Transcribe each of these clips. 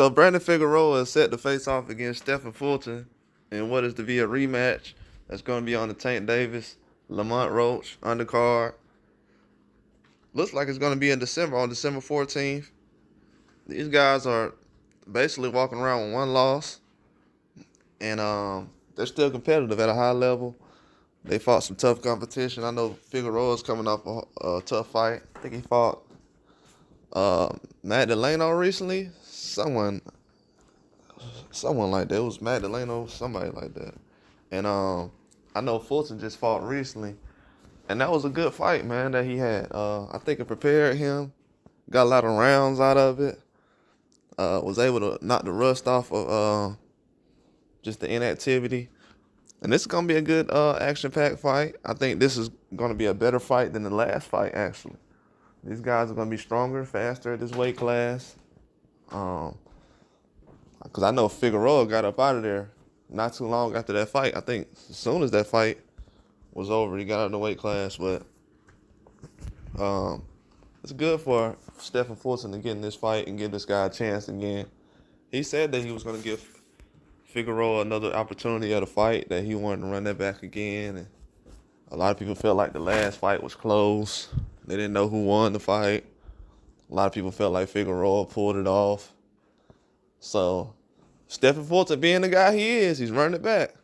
So Brandon Figueroa is set to face off against Stephen Fulton in what is to be a rematch that's going to be on the Tank Davis, Lamont Roach undercard. Looks like it's going to be in December, on December 14th. These guys are basically walking around with one loss, and they're still competitive at a high level. They fought some tough competition. I know Figueroa's coming off a tough fight. I think he fought Matt Delano recently. Someone like that. It was Matt Delano, somebody like that. And I know Fulton just fought recently, and that was a good fight, man, that he had. I think it prepared him. Got a lot of rounds out of it. Was able to knock the rust off of just the inactivity. And this is going to be a good action-packed fight. I think this is going to be a better fight than the last fight, actually. These guys are going to be stronger, faster at this weight class. Because I know Figueroa got up out of there not too long after that fight. I think as soon as that fight was over, he got out of the weight class. But it's good for Stephen Fulton to get in this fight and give this guy a chance again. He said that he was going to give Figueroa another opportunity at a fight, that he wanted to run that back again. And a lot of people felt like the last fight was close. They didn't know who won the fight. A lot of people felt like Figueroa pulled it off. So Stephen Fulton, being the guy he is, he's running it back.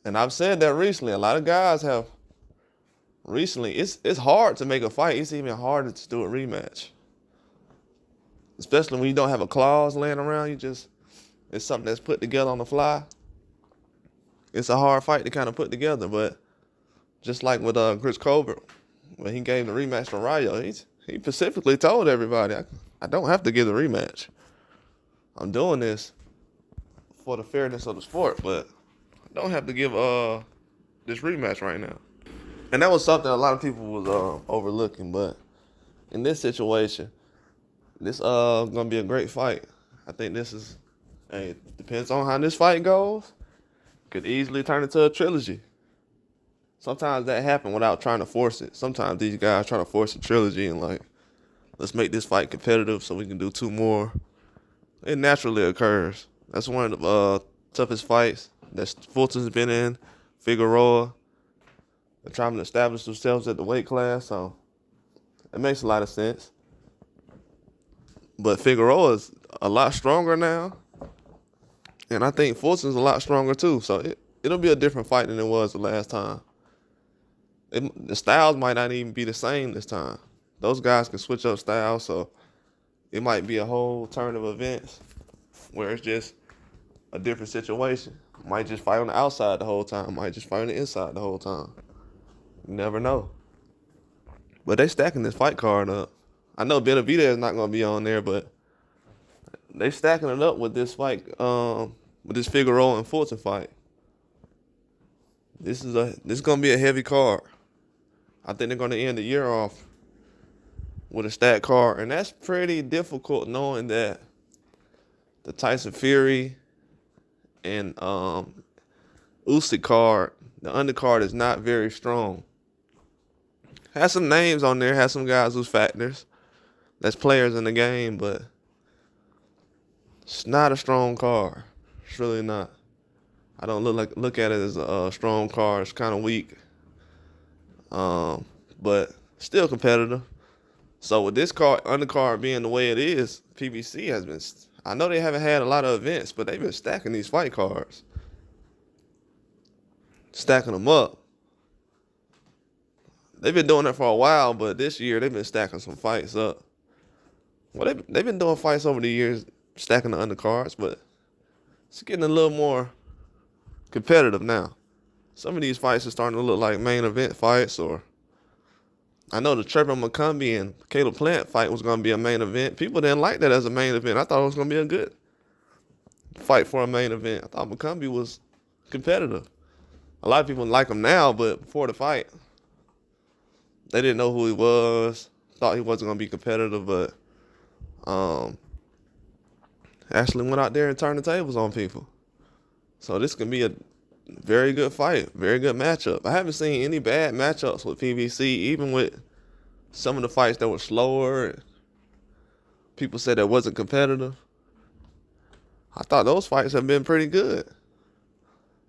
And I've said that recently. A lot of guys have recently. It's hard to make a fight. It's even harder to do a rematch. Especially when you don't have a clause laying around. It's something that's put together on the fly. It's a hard fight to kind of put together, but just like with Chris Colbert, when he gave the rematch to Rayo, he specifically told everybody, I don't have to give the rematch. I'm doing this for the fairness of the sport, but I don't have to give this rematch right now. And that was something a lot of people was overlooking, but in this situation, this gonna be a great fight. I think this is. Hey, depends on how this fight goes. Could easily turn into a trilogy. Sometimes that happens without trying to force it. Sometimes these guys try to force a trilogy and like, let's make this fight competitive so we can do two more. It naturally occurs. That's one of the toughest fights that Fulton's been in. Figueroa. They're trying to establish themselves at the weight class, so it makes a lot of sense. But Figueroa is a lot stronger now. And I think Fulton's a lot stronger too. So it'll be a different fight than it was the last time. The styles might not even be the same this time. Those guys can switch up styles, so it might be a whole turn of events where it's just a different situation. Might just fight on the outside the whole time. Might just fight on the inside the whole time. You never know. But they stacking this fight card up. I know Benavidez is not going to be on there, but they stacking it up with this fight, with this Figueroa and Fulton fight. This is gonna be a heavy card. I think they're gonna end the year off with a stacked card, and that's pretty difficult knowing that the Tyson Fury and Usyk card, the undercard is not very strong. Has some names on there, has some guys who's factors, that's players in the game, but it's not a strong card. It's really not. I don't look at it as a strong card. It's kind of weak, but still competitive. So with this card, undercard being the way it is, PBC has been. I know they haven't had a lot of events, but they've been stacking these fight cards, stacking them up. They've been doing it for a while, but this year they've been stacking some fights up. Well, they've been doing fights over the years, stacking the undercards, but it's getting a little more competitive now. Some of these fights are starting to look like main event fights, or I know the Trevor McCumbee and Caleb Plant fight was going to be a main event. People didn't like that as a main event. I thought it was going to be a good fight for a main event. I thought McCumbee was competitive. A lot of people like him now, but before the fight, they didn't know who he was, thought he wasn't going to be competitive, but actually went out there and turned the tables on people. So this can be a very good fight, very good matchup. I haven't seen any bad matchups with PBC, even with some of the fights that were slower. People said that wasn't competitive. I thought those fights have been pretty good.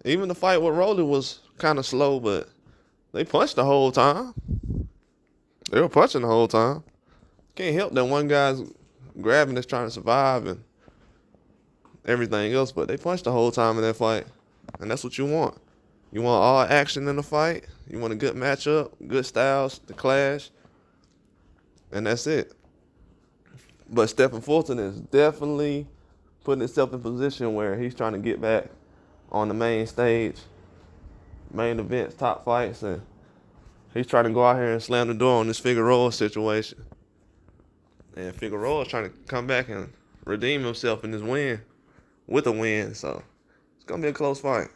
Even the fight with Rolly was kind of slow, but they punched the whole time. They were punching the whole time. Can't help that one guy's grabbing is trying to survive and everything else, but they punched the whole time in that fight. And that's what you want. You want all action in the fight. You want a good matchup, good styles, the clash, and that's it. But Stephen Fulton is definitely putting himself in position where he's trying to get back on the main stage, main events, top fights, and he's trying to go out here and slam the door on this Figueroa situation. And Figueroa is trying to come back and redeem himself in this win with a win. So it's going to be a close fight.